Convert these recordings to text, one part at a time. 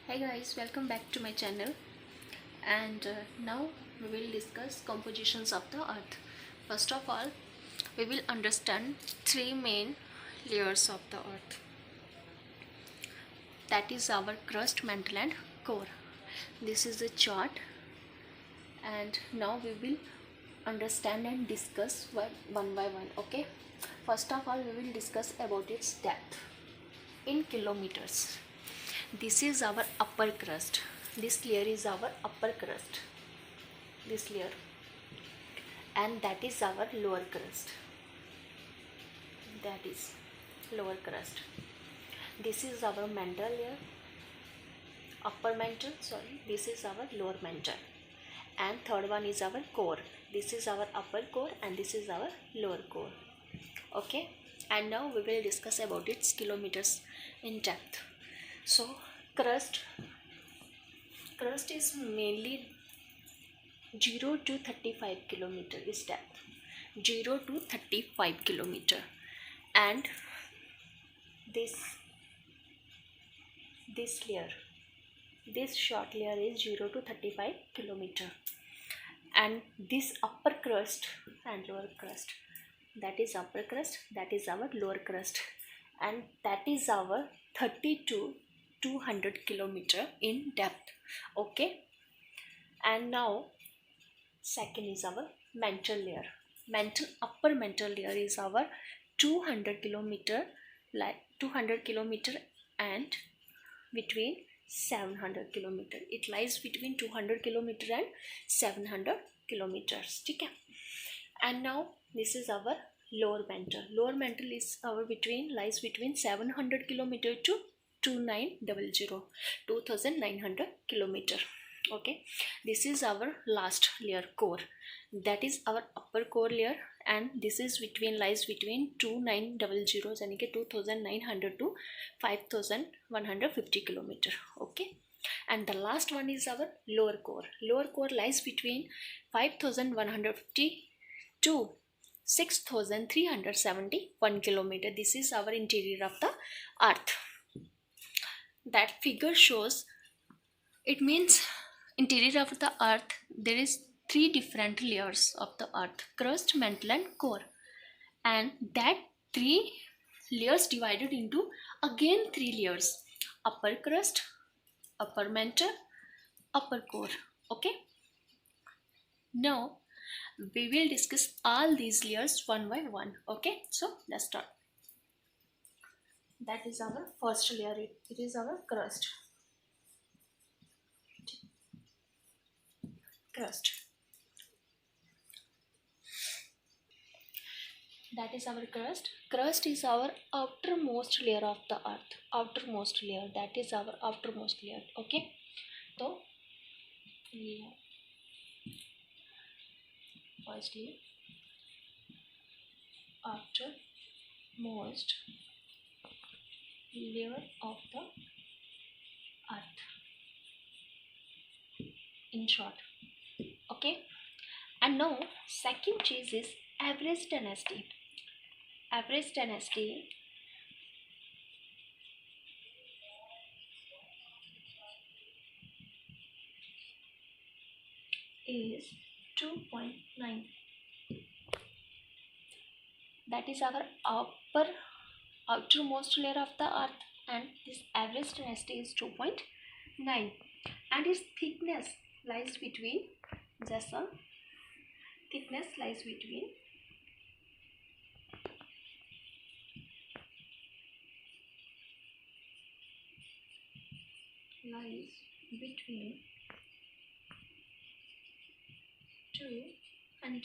Hey guys, welcome back to my channel. And now we will discuss compositions of the earth. First of all, we will understand three main layers of the earth. That is our crust, mantle and core. This is the chart, and now we will understand and discuss one by one. Okay, first of all, we will discuss about its depth in kilometers. This is our upper crust. This layer is our upper crust, this layer, and that is our lower crust. That is lower crust. This is our mantle layer, upper mantle, sorry, this is our lower mantle, and third one is our core. This is our upper core and this is our lower core. Okay, and now we will discuss about its kilometers in depth. So crust is mainly 0 to 35 kilometer is depth, 0 to 35 kilometer, and this layer, this short layer is 0 to 35 kilometer, and this upper crust and lower crust, that is upper crust, that is our lower crust, and that is our 30 to 200 kilometer in depth. Okay, and now second is our mantle layer. Upper mantle layer is our 200 kilometer, like 200 kilometer and between 700 kilometer. It lies between 200 kilometer and 700 kilometers. Okay, and now this is our lower mantle. Lower mantle is our lies between 700 kilometer to 2900 kilometer. Okay, this is our last layer, core. That is our upper core layer, and this is lies between 2900 यानी कि 2900 to 5150 kilometer. Okay, and the last one is our lower core. Lower core lies between 5150 to 6371 kilometer. This is our interior of the earth. That figure shows, it means interior of the earth, there is three different layers of the earth: crust, mantle and core, and that three layers divided into again three layers: upper crust, upper mantle, upper core. Okay, now we will discuss all these layers one by one. Okay, so let's start. That is our first layer. It is our crust. That is our crust. Crust is our outermost layer of the earth. Outermost layer, that is our outermost layer. Okay, so firstly, outermost layer of the earth, in short. Okay, and now second case is Everest dynasty. Everest dynasty is 2.9. That is our outermost layer of the earth, and this Everest dynasty is 2.9, and its thickness lies between lies between 200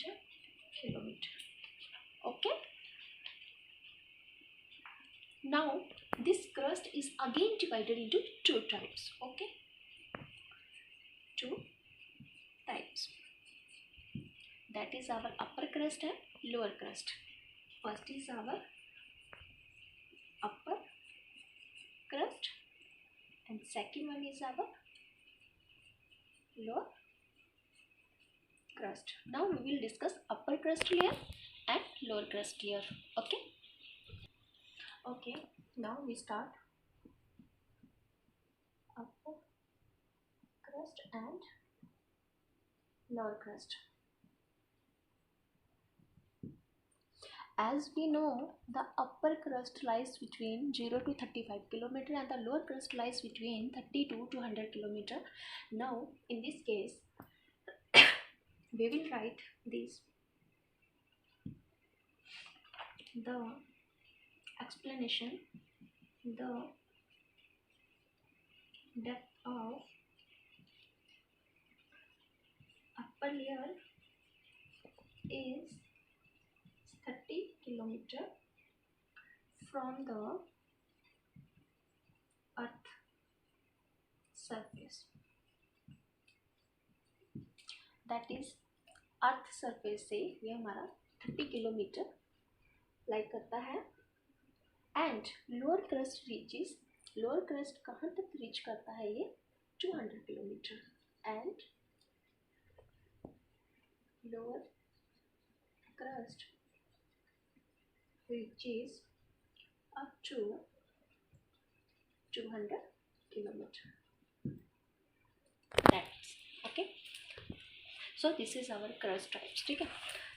kilometer. Okay, now this crust is again divided into two types. Okay, two types, that is our upper crust and lower crust. First is our upper crust, and second one is our lower crust. Now we will discuss upper crust layer and lower crust layer. Okay, now we start upper and lower crust. As we know, the upper crust lies between 0 to 35 kilometer and the lower crust lies between 32 to 100 kilometer. Now, in this case, we will write this, the explanation, the depth of upper layer is 30 kilometer from the earth surface. That is, earth surface से ये हमारा 30 kilometre lie करता है. And lower crust reaches, lower crust कहाँ तक reach करता है ये 200 kilometre. And lower crust reaches up to 200 kilometre. That's okay. So this is our crust types. ठीक है,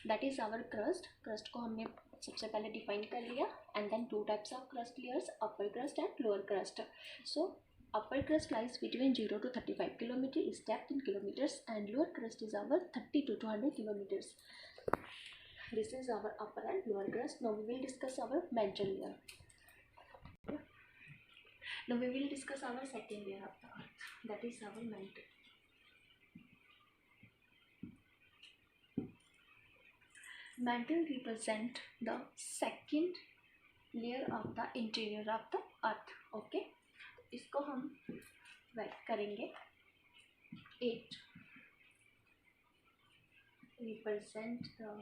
that is our crust. Crust को हमने सबसे पहले डिफाइन कर लिया. And then two types of crust layers, upper crust and lower crust. So upper crust lies between 0 to 35 kilometre is depth in kilometres and lower crust is our 30 to 200 kilometres. This is our upper and lower crust. Now we will discuss our mantle layer. Now we will discuss our second layer of the earth, that is our mantle. Mantle represent the second layer of the interior of the earth. Okay, इसको हम write करेंगे. It represent the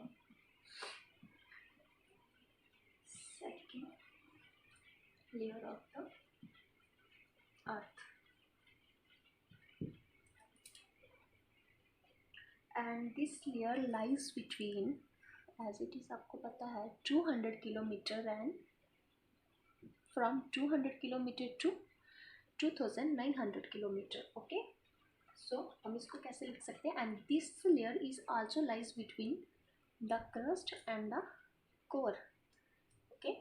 second layer of the earth, and this layer lies between, as it is आपको पता है, 200 kilometre and from 200 kilometre to 2900 kilometre. Okay, so हम इसको कैसे लिख सकते हैं? And this layer is also lies between the crust and the core. Okay,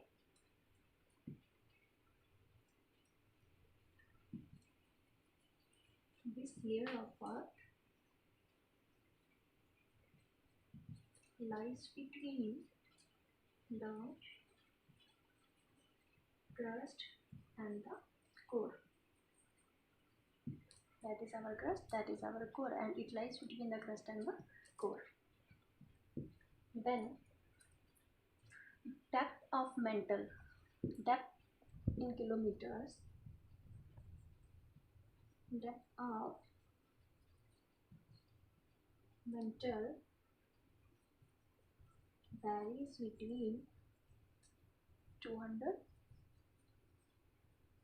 this layer of earth lies between the crust and the core. That is our crust, that is our core, and it lies between the crust and the core. Then depth of mantle, depth in kilometers, depth of mantle varies between 200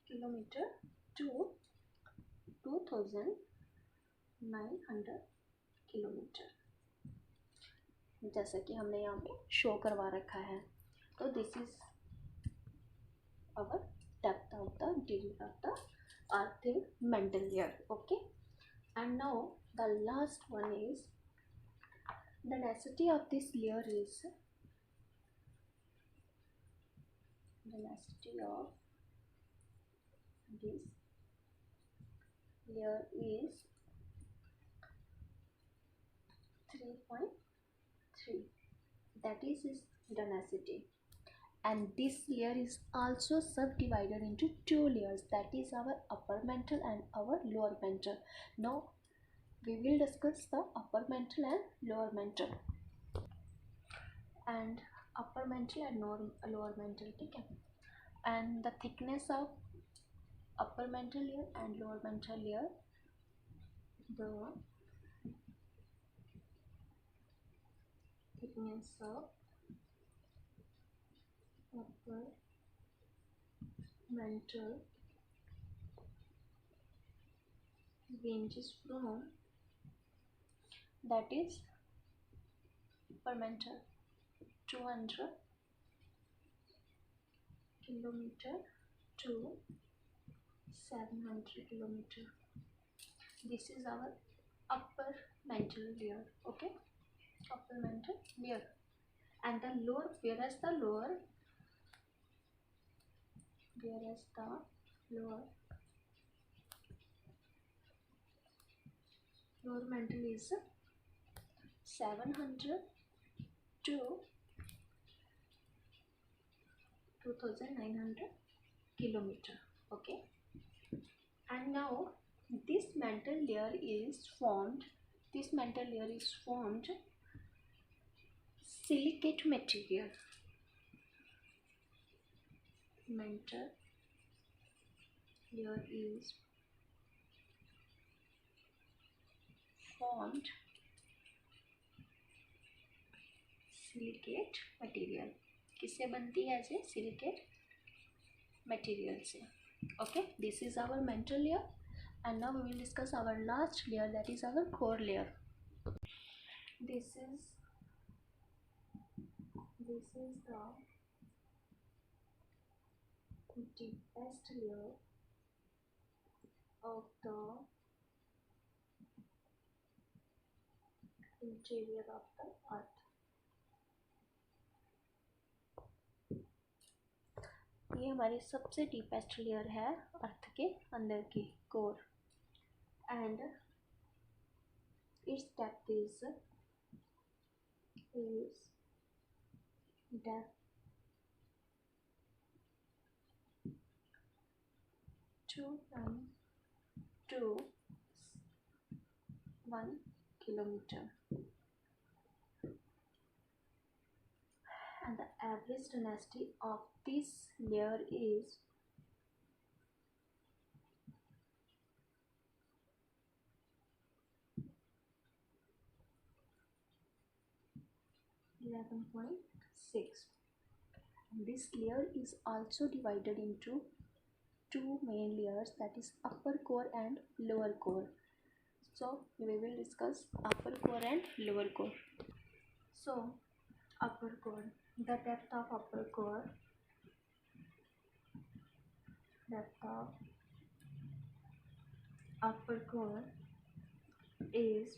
kilometre to 2900 kilometre, जैसा कि हमने यहाँ पे show करवा रखा है. तो this is our depth of the interior of the earth in mantle layer. Okay, and now the last one is the density of this layer is, the density of this layer is 3.3. that is its density. And this layer is also subdivided into two layers, that is our upper mantle and our lower mantle. Now we will discuss the upper mantle and lower mantle, and upper mantle and lower mantle. ठीक है, and the thickness of upper mantle layer and lower mantle layer, the thickness of upper mantle ranges from, that is upper mantle 200 kilometer to 700 kilometer. This is our upper mantle layer. Okay, upper mantle layer, and the lower, whereas the lower mantle is 700 to 2900 kilometer. Okay, and now this mantle layer is formed silicate material. Mantle layer is formed silicate material. किससे बनती है ऐसे? Silicate material से. Okay, this is our mantle layer, and now we will discuss our last layer, that is our core layer. This is the deepest layer of the interior of the earth. ये हमारी सबसे deepest layer है अर्थ के अंदर की, core, and it's depth is 291 kilometer, and the average density of this layer is 11.6. This layer is also divided into two main layers, that is upper core and lower core. So we will discuss upper core and lower core. So upper core, the depth of upper core is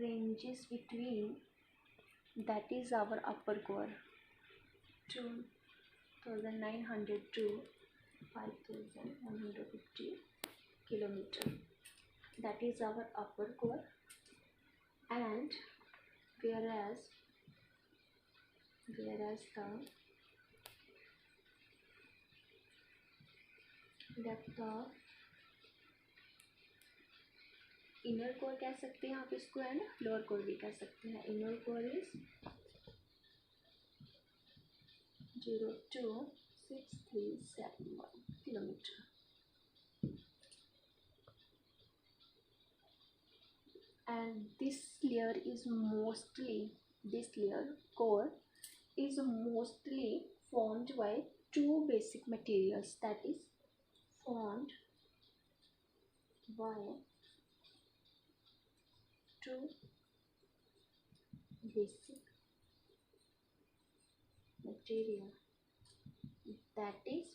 ranges between, that is our upper core, 2900 to 5150 kilometer. That is our upper core, and whereas the depth of inner core कह सकते हैं आप इसको, है ना, lower core भी कह सकते हैं. Inner core is 02637 kilometer, and this layer core is mostly formed by two basic materials, that is formed by two basic material, that is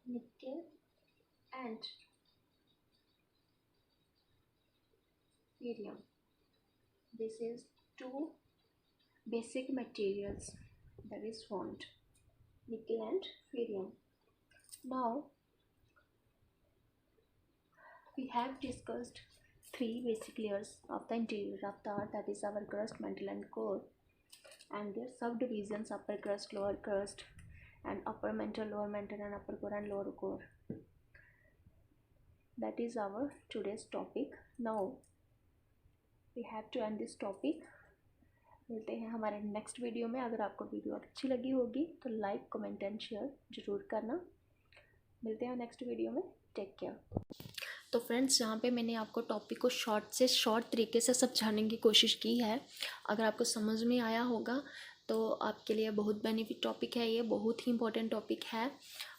nickel and cerium. This is two basic materials that is formed, nickel and cerium. Now we have discussed three basic layers of the interior of the earth, that is our crust, mantle and core, and their subdivisions, upper crust, lower crust, and upper mantle, lower mantle, and upper core and lower core. That is our today's topic. Now we have to end this topic. मिलते हैं हमारे next video में. अगर आपको video अच्छी लगी होगी तो लाइक, कमेंट एंड शेयर ज़रूर करना. मिलते हैं नेक्स्ट वीडियो में. Take care. तो फ्रेंड्स, यहाँ पे मैंने आपको टॉपिक को शॉर्ट तरीके से समझाने की कोशिश की है. अगर आपको समझ में आया होगा तो आपके लिए बहुत बेनिफिट टॉपिक है, ये बहुत ही इंपॉर्टेंट टॉपिक है।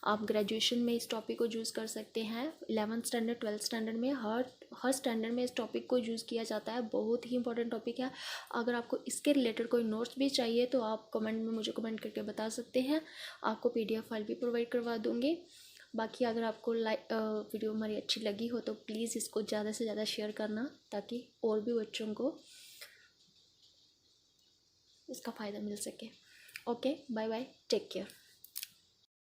आप ग्रेजुएशन में इस टॉपिक को यूज़ कर सकते हैं। 11th स्टैंडर्ड 12th स्टैंडर्ड में हर स्टैंडर्ड में इस टॉपिक को यूज़ किया जाता है। बहुत ही इंपॉर्टेंट टॉपिक है। अगर आपको इसके रिलेटेड कोई नोट्स भी चाहिए तो आप कमेंट में मुझे कमेंट करके बता सकते हैं, आपको PDF फाइल भी प्रोवाइड करवा दूँगी। बाकी अगर आपको वीडियो हमारी अच्छी लगी हो तो प्लीज़ इसको ज़्यादा से ज़्यादा शेयर करना, ताकि और भी बच्चों को इसका फ़ायदा मिल सके। Okay, bye bye, take care.